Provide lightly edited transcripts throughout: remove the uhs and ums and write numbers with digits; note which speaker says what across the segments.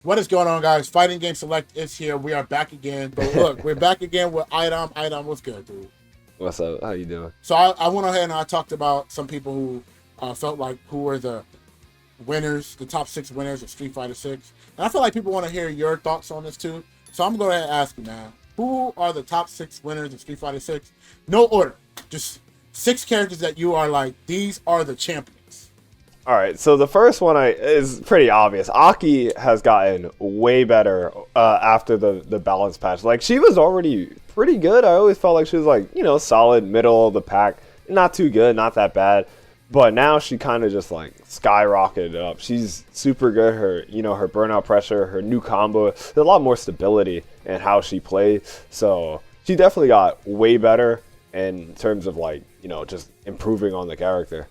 Speaker 1: What is going on, guys? Fighting Game Select is here. We are back again. But look, we're back again with iDom. iDom, what's good, dude?
Speaker 2: What's up? How you doing?
Speaker 1: So I went ahead and I talked about some people who felt like who were the winners, the top 6 winners of Street Fighter 6. And I feel like people want to hear your thoughts on this too. So I'm going to go ahead and ask you, man. Who are the top 6 winners of Street Fighter 6? No order. Just 6 characters that you are like, these are the champions.
Speaker 2: All right, so the first one is pretty obvious. Aki has gotten way better after the balance patch. Like, she was already pretty good. I always felt like she was like, solid middle of the pack. Not too good, not that bad. But now she kind of just like skyrocketed up. She's super good. Her burnout pressure, her new combo, there's a lot more stability in how she plays. So she definitely got way better in terms of like, just improving on the character.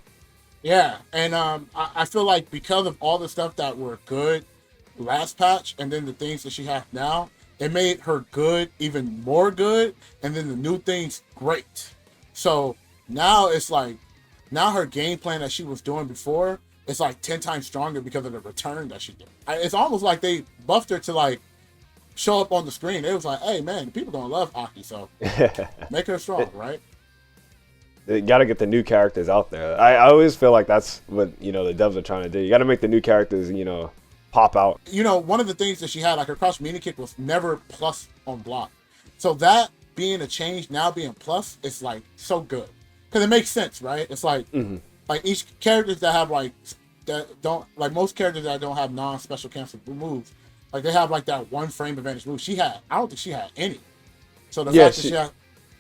Speaker 1: Yeah, and I feel like because of all the stuff that were good last patch, and then the things that she has now, it made her good even more good, and then the new things great. So now it's like, now her game plan that she was doing before is like 10 times stronger because of the return that she did. It's almost like they buffed her to like show up on the screen. It was like, hey man, people gonna love Aki, so make her strong, right?
Speaker 2: You got to get the new characters out there. I always feel like that's what, the devs are trying to do. You got to make the new characters, pop out.
Speaker 1: One of the things that she had, like her crouch media kick was never plus on block. So that being a change, now being plus, it's like so good. Because it makes sense, right? It's like, like each characters that have like, that don't, like most characters that don't have non-special cancel moves, like they have like that one frame advantage move. I don't think she had any. So the fact that she had,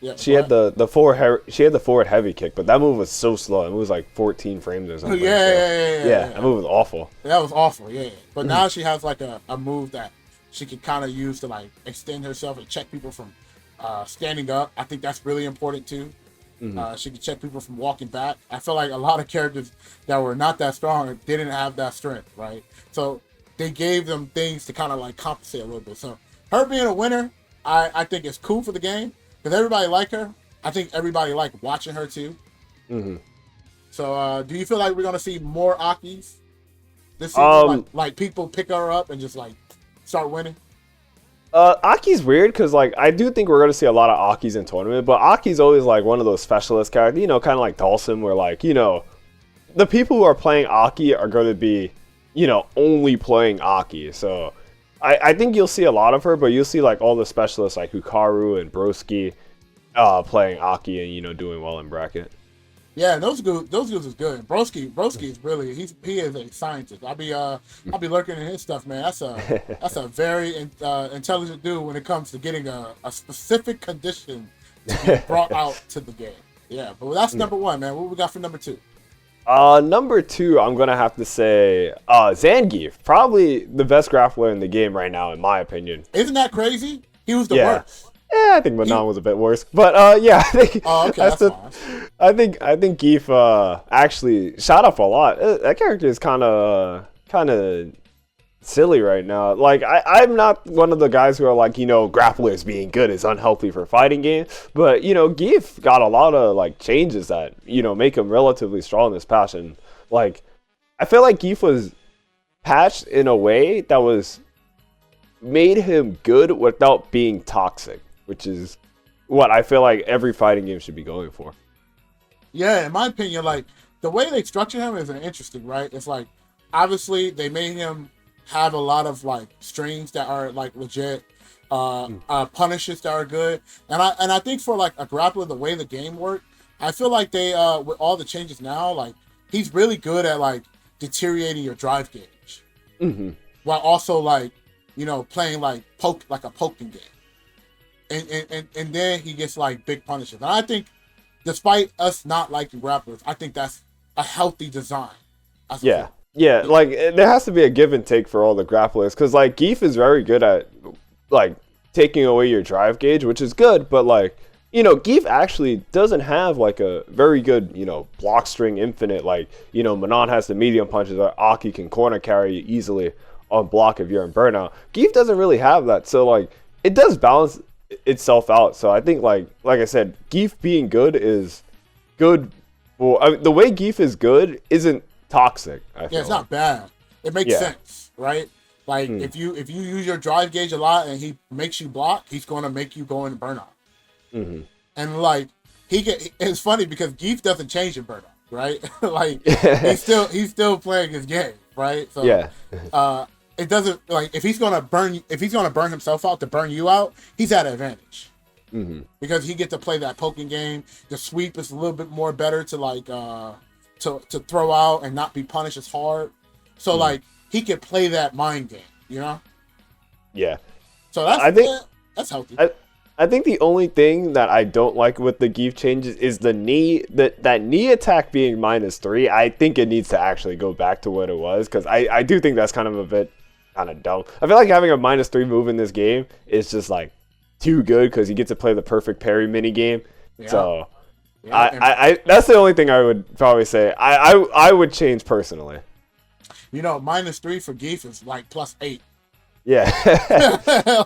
Speaker 1: yeah,
Speaker 2: she had the forward heavy kick, but that move was so slow. It was like 14 frames or something.
Speaker 1: Yeah.
Speaker 2: That move was awful.
Speaker 1: That was awful, yeah. But now she has like a move that she can kind of use to like extend herself and check people from standing up. I think that's really important too. She can check people from walking back. I feel like a lot of characters that were not that strong didn't have that strength, right? So they gave them things to kind of like compensate a little bit. So her being a winner, I think is cool for the game. Because everybody like her. I think everybody like watching her too. So do you feel like we're going to see more Akis this season? Like people pick her up and just like start winning?
Speaker 2: Aki's weird because like I do think we're going to see a lot of Akis in tournament. But Aki's always like one of those specialist characters, kind of like Dawson, where like, the people who are playing Aki are going to be, only playing Aki. So I think you'll see a lot of her, but you'll see like all the specialists like Hukaru and Broski playing Aki and doing well in bracket.
Speaker 1: Yeah, those dudes is good. Broski is really he is a scientist. I'll be lurking in his stuff, man. That's a very intelligent dude when it comes to getting a specific condition to be brought out to the game. Yeah, but that's number one, man. What we got for number two?
Speaker 2: Number two, I'm gonna have to say Zangief, probably the best grappler in the game right now, in my opinion.
Speaker 1: Isn't that crazy? He was the worst.
Speaker 2: Yeah, I think Manon was a bit worse, but yeah, I think.
Speaker 1: Oh, okay, that's fine.
Speaker 2: I think Geef actually shot up a lot. That character is kind of silly right now. Like I'm not one of the guys who are like grapplers being good is unhealthy for fighting game, but Geef got a lot of like changes that make him relatively strong this patch, and like I feel like Geef was patched in a way that was made him good without being toxic, which is what I feel like every fighting game should be going for.
Speaker 1: Yeah, in my opinion, like the way they structure him is interesting, right? It's like obviously they made him have a lot of like strings that are like legit, punishes that are good, and I think for like a grappler, the way the game worked, I feel like they with all the changes now, like he's really good at like deteriorating your drive gauge, while also like playing like a poking game, and then he gets like big punishes, and I think despite us not liking grapplers, I think that's a healthy design.
Speaker 2: Yeah, like there has to be a give and take for all the grapplers, because like Geef is very good at like taking away your drive gauge, which is good, but like Geef actually doesn't have like a very good block string infinite. Like Manon has the medium punches that Aki can corner carry you easily on block if you're in burnout. Geef doesn't really have that, so like it does balance itself out. So I think like I said, Geef being good is good. Well, I mean, the way Geef is good isn't toxic.
Speaker 1: It's not bad. It makes sense, right? Like if you use your drive gauge a lot and he makes you block, he's going to make you go into burnout.
Speaker 2: Mm-hmm.
Speaker 1: And like it's funny because Geef doesn't change in burnout, right? Like he's still playing his game, right? So
Speaker 2: yeah.
Speaker 1: It doesn't like if he's gonna burn himself out to burn you out, he's at an advantage.
Speaker 2: Mm-hmm.
Speaker 1: Because he gets to play that poking game. The sweep is a little bit more better to like to throw out and not be punished as hard. So like he could play that mind game, you know?
Speaker 2: Yeah.
Speaker 1: So that's healthy.
Speaker 2: I think the only thing that I don't like with the Geef changes is the knee, that knee attack being -3. I think it needs to actually go back to what it was, because I do think that's kind of a bit kind of dumb. I feel like having a -3 move in this game is just like too good because you get to play the perfect parry mini game. Yeah. So I that's the only thing I would probably say I would change personally.
Speaker 1: You know, -3 for Geef is like +8.
Speaker 2: Yeah.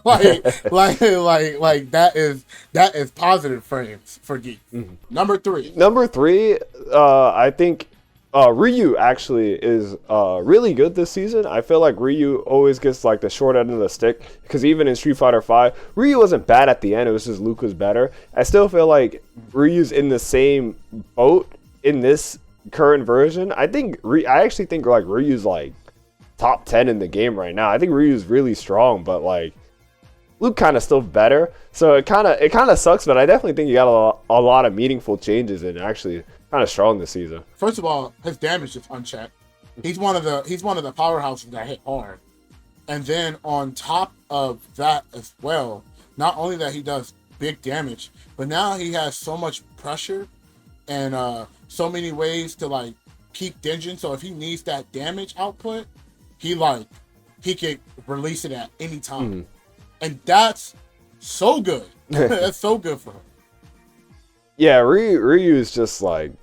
Speaker 1: like that is positive frames for Geef.
Speaker 2: Mm-hmm.
Speaker 1: Number three,
Speaker 2: I think Ryu actually is really good this season. I feel like Ryu always gets like the short end of the stick, because even in Street Fighter V, Ryu wasn't bad at the end. It was just Luke was better. I still feel like Ryu's in the same boat in this current version. I actually think like Ryu's like top 10 in the game right now. I think Ryu's really strong, but like Luke kind of still better. So it kind of sucks, but I definitely think you got a lot of meaningful changes and actually kind of strong this season.
Speaker 1: First of all, his damage is unchecked. He's one of the powerhouses that hit hard. And then on top of that as well, not only that he does big damage, but now he has so much pressure and so many ways to like keep Denjin. So if he needs that damage output, he can release it at any time. Mm-hmm. And that's so good. That's so good for him.
Speaker 2: Yeah, Ryu is just like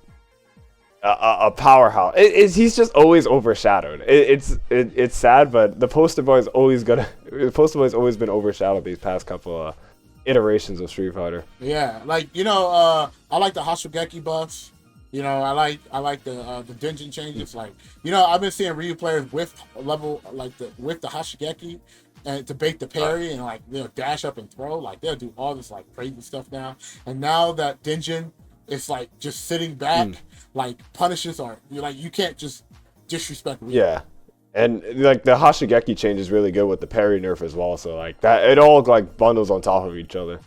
Speaker 2: a powerhouse. He's just always overshadowed. It's sad, but the poster boy's always been overshadowed these past couple of iterations of Street Fighter.
Speaker 1: Yeah, like I like the Hashigeki buffs. I like the Denjin changes. Like I've been seeing Ryu players with the Hashigeki and to bait the parry and like dash up and throw. Like they'll do all this like crazy stuff now. And now that Denjin is like just sitting back, like punishes are you can't just disrespect Ryu.
Speaker 2: Yeah. And like the Hashigeki change is really good with the parry nerf as well. So like that, it all like bundles on top of each other.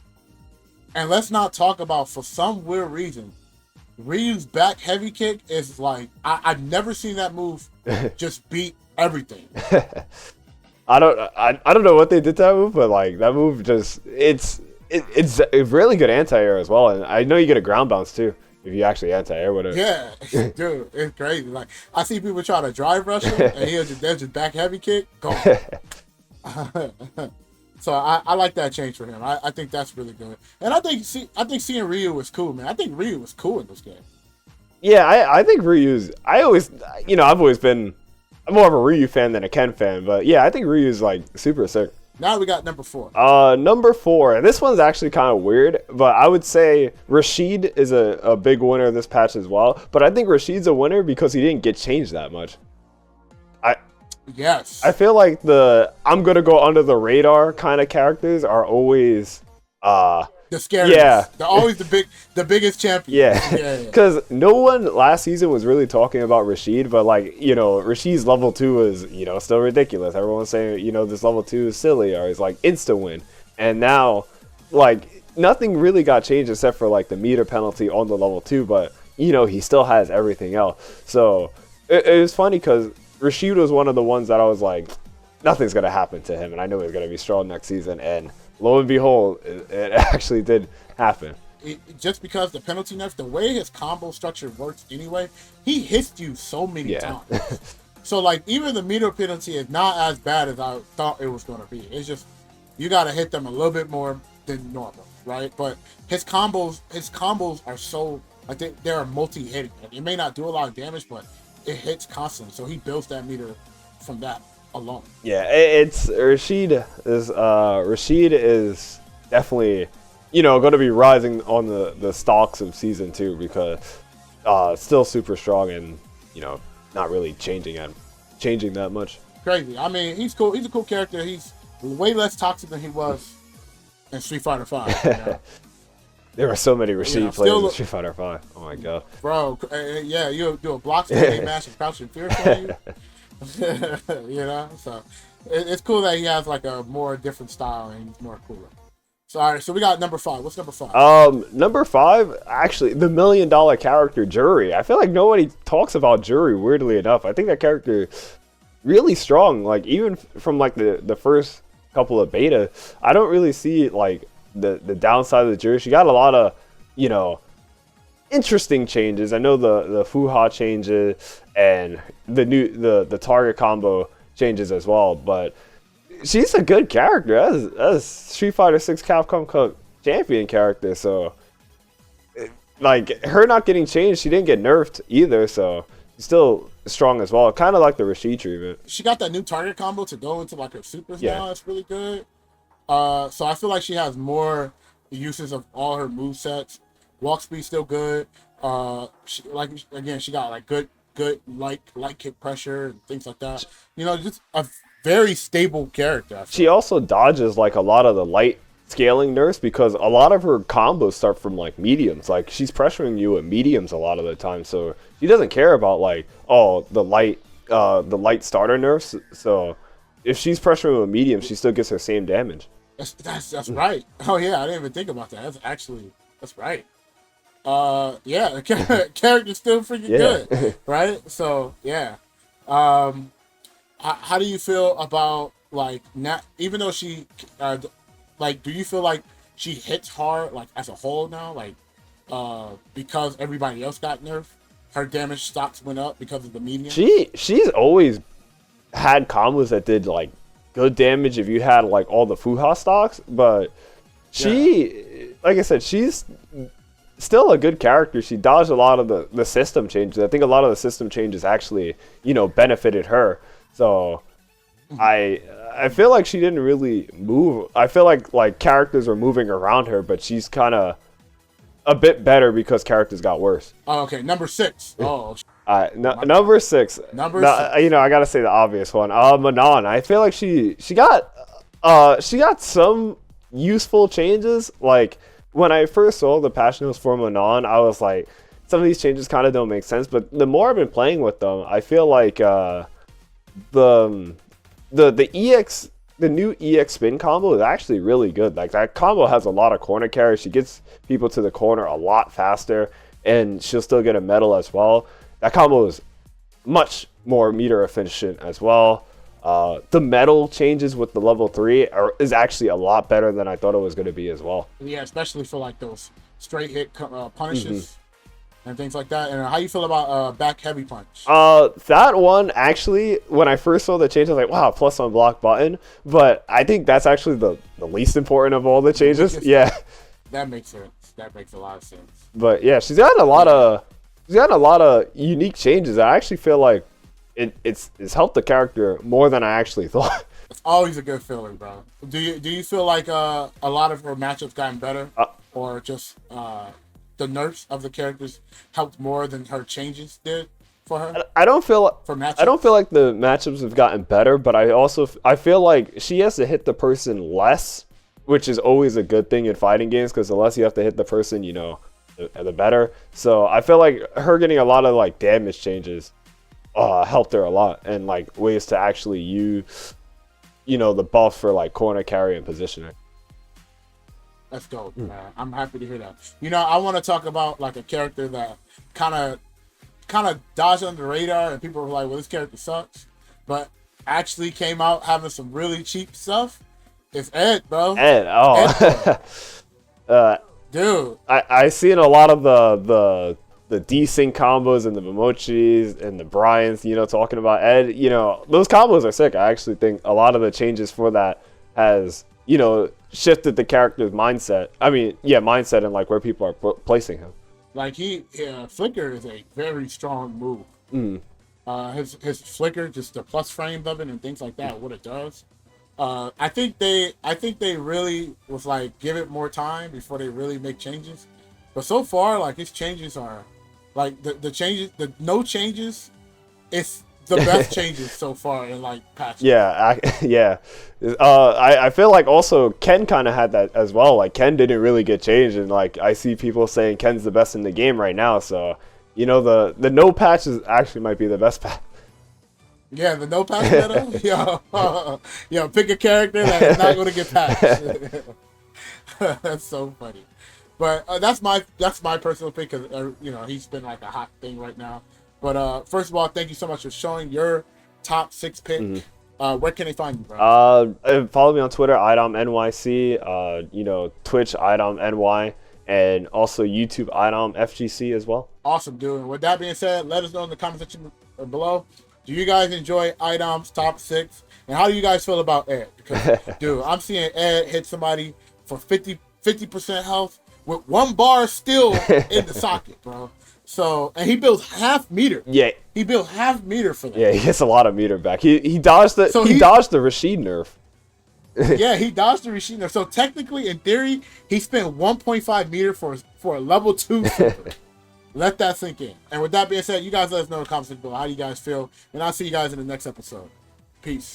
Speaker 1: And let's not talk about, for some weird reason, Ryu's back heavy kick is like I've never seen that move just beat everything.
Speaker 2: I don't know what they did to that move, but like that move just it's a really good anti-air as well, and I know you get a ground bounce too if you actually anti-air with it.
Speaker 1: Yeah, dude, it's crazy. Like I see people try to drive rush him, and they'll just back heavy kick. Go. So I like that change for him. I think that's really good, and I think seeing Ryu was cool, man. I think Ryu was cool in this game.
Speaker 2: Yeah, I think Ryu's. I've always been more of a Ryu fan than a Ken fan, but yeah, I think Ryu's like super sick.
Speaker 1: Now we got number 4.
Speaker 2: Number 4. This one's actually kind of weird, but I would say Rashid is a big winner of this patch as well. But I think Rashid's a winner because he didn't get changed that much.
Speaker 1: Yes.
Speaker 2: I feel like I'm gonna go under the radar kind of characters are always
Speaker 1: the scariest. Yeah. They're always the biggest champion.
Speaker 2: Yeah. Because no one last season was really talking about Rashid, but like, Rashid's level 2 is, still ridiculous. Everyone's saying, this level 2 is silly or is like insta win. And now, like, nothing really got changed except for like the meter penalty on the level 2, but he still has everything else. So it was funny because Rashid was one of the ones that I was like, nothing's going to happen to him, and I knew he was going to be strong next season, and lo and behold, it actually did happen.
Speaker 1: Just because the penalty nerf, the way his combo structure works anyway, he hits you so many times. So, like, even the meter penalty is not as bad as I thought it was going to be. It's just, you got to hit them a little bit more than normal, right? But his combos are so, I think they're multi-hitting. It may not do a lot of damage, but it hits constantly, so he builds that meter from that alone. Yeah,
Speaker 2: Rashid is definitely going to be rising on the stalks of season 2 because still super strong and not really changing that much.
Speaker 1: crazy. I mean, he's cool. He's a cool character. He's way less toxic than he was in Street Fighter Five. You know?
Speaker 2: There were so many Rashid players in Street Fighter 5. Oh my god.
Speaker 1: Bro, yeah, you do a block spin, mash and crouch and fear for you. You know, so it's cool that he has like a more different style and he's more cooler. So all right, so we got number 5. What's number 5?
Speaker 2: Number 5, actually, the $1 million character Jury. I feel like nobody talks about Jury, weirdly enough. I think that character really strong. Like even from like the first couple of beta, I don't really see like the downside of the Jury. She got a lot of, you know, interesting changes. I know the Fuha changes and the target combo changes as well, but she's a good character as Street Fighter 6 Capcom Cup champion character. So like her not getting changed, she didn't get nerfed either, so she's still strong as well. Kind of like the Rashid treatment.
Speaker 1: She got that new target combo to go into like her supers now. It's really good. So I feel like she has more uses of all her movesets. Walk speed still good. She got like good light kick pressure and things like that. You know, just a very stable character.
Speaker 2: She also dodges like a lot of the light scaling nerfs because a lot of her combos start from like mediums. Like she's pressuring you at mediums a lot of the time, so she doesn't care about like the light starter nerfs. So if she's pressuring with medium, she still gets her same damage.
Speaker 1: That's right. Oh yeah, I didn't even think about that. That's right. Yeah, the character's still freaking good, right? So yeah. How do you feel about like not even though she like do you feel like she hits hard like as a whole now, like because everybody else got nerfed, her damage stocks went up because of the medium?
Speaker 2: She's always had combos that did like good damage if you had like all the Fuha stocks, but like I said, she's still a good character. She dodged a lot of the system changes. I think a lot of the system changes actually, you know, benefited her. So I feel like she didn't really move. I feel like characters are moving around her, but she's kind of a bit better because characters got worse.
Speaker 1: Oh, okay, number 6. Oh.
Speaker 2: Number 6. You know, I gotta say the obvious one. Manon. I feel like she got some useful changes. Like when I first saw the patch notes for Manon, I was like, some of these changes kind of don't make sense. But the more I've been playing with them, I feel like the new EX spin combo is actually really good. Like that combo has a lot of corner carry. She gets people to the corner a lot faster, and she'll still get a medal as well. That combo is much more meter efficient as well. The medal changes with the level 3 is actually a lot better than I thought it was going to be as well.
Speaker 1: Yeah, especially for like those straight hit punishes and things like that. And how you feel about back heavy punch?
Speaker 2: That one actually, when I first saw the change, I was like, wow, plus on block button. But I think that's actually the least important of all the changes. Yeah,
Speaker 1: that makes sense. That makes a lot of sense.
Speaker 2: But yeah, she's gotten a lot of unique changes. I actually feel like it's helped the character more than I actually thought.
Speaker 1: It's always a good feeling, bro. Do you feel like a lot of her matchups gotten better, or just the nerfs of the characters helped more than her changes did for her?
Speaker 2: I don't feel like the matchups have gotten better, but I feel like she has to hit the person less, which is always a good thing in fighting games because the less you have to hit the person, you know, the better. So I feel like her getting a lot of like damage changes helped her a lot, and like ways to actually use, you know, the buff for like corner carry and positioning.
Speaker 1: Let's go. I'm happy to hear that. You know, I want to talk about like a character that kind of dodged under the radar, and people were like, "Well, this character sucks," but actually came out having some really cheap stuff. It's Ed, bro.
Speaker 2: Ed,
Speaker 1: dude.
Speaker 2: I seen a lot of the desync combos and the Momochis and the Bryans, you know, talking about Ed. You know, those combos are sick. I actually think a lot of the changes for that has, you know, shifted the character's mindset. I mean, yeah, mindset and like where people are placing him.
Speaker 1: Like Flicker is a very strong move. His Flicker, just the plus frames of it and things like that, what it does. I think they really was like give it more time before they really make changes. But so far, like his changes are like the changes, the no changes. It's the best changes so far in like patches.
Speaker 2: Yeah, yeah. I feel like also Ken kind of had that as well. Like Ken didn't really get changed, and like I see people saying Ken's the best in the game right now. So you know the no patch is actually might be the best patch.
Speaker 1: Yeah, the no patch meta. Yo, pick a character that's not going to get patched. That's so funny. But that's my personal pick because he's been like a hot thing right now. But first of all, thank you so much for showing your top 6 pick.
Speaker 2: Mm-hmm.
Speaker 1: Where can they find you, bro?
Speaker 2: Follow me on Twitter, iDom NYC. Twitch iDom NY, and also YouTube iDom FGC as well.
Speaker 1: Awesome, dude. And with that being said, let us know in the comment section below. Do you guys enjoy iDom's top 6? And how do you guys feel about Ed? Because, dude, I'm seeing Ed hit somebody for 50% health with 1 bar still in the socket, bro. So, and he builds half meter.
Speaker 2: Yeah.
Speaker 1: He built half meter for that.
Speaker 2: Yeah, he gets a lot of meter back. He dodged the dodged the Rashid nerf.
Speaker 1: Yeah, he dodged the Rashid nerf. So technically, in theory, he spent 1.5 meter for a level 2 super. Let that sink in. And with that being said, you guys let us know in the comments below how you guys feel. And I'll see you guys in the next episode. Peace.